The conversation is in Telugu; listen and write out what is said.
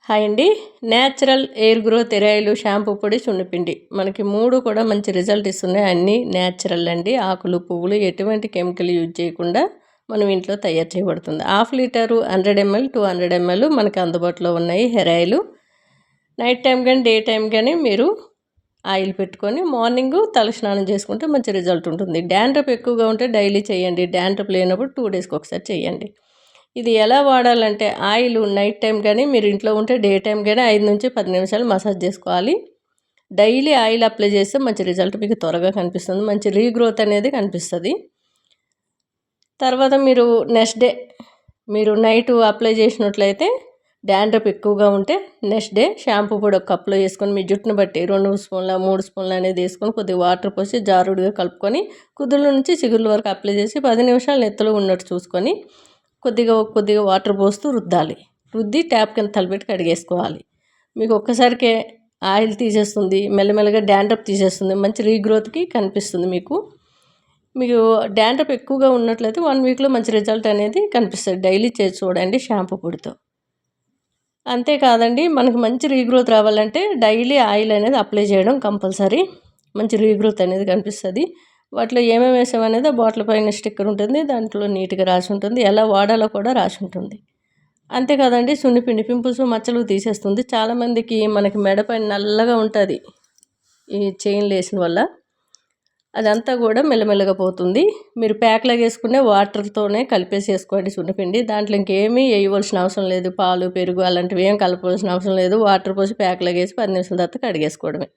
హాయ్ అండి. న్యాచురల్ ఎయిర్ గ్రోత్ ఎరాయిలు షాంపూ పొడి సున్నిపిండి మనకి 3 కూడా మంచి రిజల్ట్ ఇస్తున్నాయి. అన్నీ న్యాచురల్ అండి. ఆకులు పువ్వులు ఎటువంటి కెమికల్ యూజ్ చేయకుండా మనం ఇంట్లో తయారు చేయబడుతుంది. 1/2 లీటరు 100 ml 200 ml మనకి అందుబాటులో ఉన్నాయి. హెయిర్ ఆయిల్ నైట్ టైం కానీ డే టైం కానీ మీరు ఆయిల్ పెట్టుకొని మార్నింగ్ తలస్నానం చేసుకుంటే మంచి రిజల్ట్ ఉంటుంది. డాండ్రఫ్ ఎక్కువగా ఉంటే డైలీ చేయండి. డాండ్రఫ్ లేనప్పుడు 2 డేస్కి ఒకసారి చేయండి. ఇది ఎలా వాడాలంటే ఆయిల్ నైట్ టైం కానీ మీరు ఇంట్లో ఉంటే డే టైం కానీ 5 నుంచి 10 నిమిషాలు మసాజ్ చేసుకోవాలి. డైలీ ఆయిల్ అప్లై చేస్తే మంచి రిజల్ట్ మీకు త్వరగా కనిపిస్తుంది. మంచి రీగ్రోత్ అనేది కనిపిస్తుంది. తర్వాత మీరు నెక్స్ట్ డే మీరు నైట్ అప్లై చేసినట్లయితే డాండ్రఫ్ ఎక్కువగా ఉంటే నెక్స్ట్ డే షాంపూ పొడి ఒక కప్లో వేసుకొని మీ జుట్టును బట్టి 2 స్పూన్ల 3 స్పూన్ల అనేది వేసుకొని కొద్దిగా వాటర్ పోసి జారుడుగా కలుపుకొని కుదుళ్ళ నుంచి చిగుళ్ళ వరకు అప్లై చేసి 10 నిమిషాలు నెత్తలో ఉన్నట్టు చూసుకొని కొద్దిగా వాటర్ పోస్తూ రుద్ది ట్యాప్ కింద తలపెట్టి కడిగేసుకోవాలి. మీకు ఒక్కసారికే ఆయిల్ తీసేస్తుంది, మెల్లమెల్లగా డాండ్రఫ్ తీసేస్తుంది, మంచి రీగ్రోత్కి కనిపిస్తుంది. మీకు డాండ్రఫ్ ఎక్కువగా ఉన్నట్లయితే 1 వీక్లో మంచి రిజల్ట్ అనేది కనిపిస్తుంది. డైలీ చేసి చూడండి షాంపూ పొడితో. అంతేకాదండి, మనకు మంచి రీగ్రోత్ రావాలంటే డైలీ ఆయిల్ అనేది అప్లై చేయడం కంపల్సరీ. మంచి రీగ్రోత్ అనేది కనిపిస్తుంది. వాటిలో ఏమేమి వేసామనేది బాటిల్ పైన స్టిక్కర్ ఉంటుంది, దాంట్లో నీట్గా రాసి ఉంటుంది, ఎలా వాడాలో కూడా రాసి ఉంటుంది. అంతేకాదండి, సున్నిపిండి పింపుల్స్ మచ్చలు తీసేస్తుంది. చాలామందికి మనకి మెడపైన నల్లగా ఉంటుంది ఈ చైన్ లేసిన వల్ల, అదంతా కూడా మెల్లమెల్లగా పోతుంది. మీరు ప్యాక్లాగా వేసుకునే వాటర్తోనే కలిపేసి వేసుకోండి సున్నిపిండి. దాంట్లో ఇంకేమీ వేయవలసిన అవసరం లేదు. పాలు పెరుగు అలాంటివి ఏం కలపవలసిన అవసరం లేదు. వాటర్ పోసి ప్యాక్లాగా వేసి 10 నిమిషాల తర్వాత కడిగేసుకోవడమే.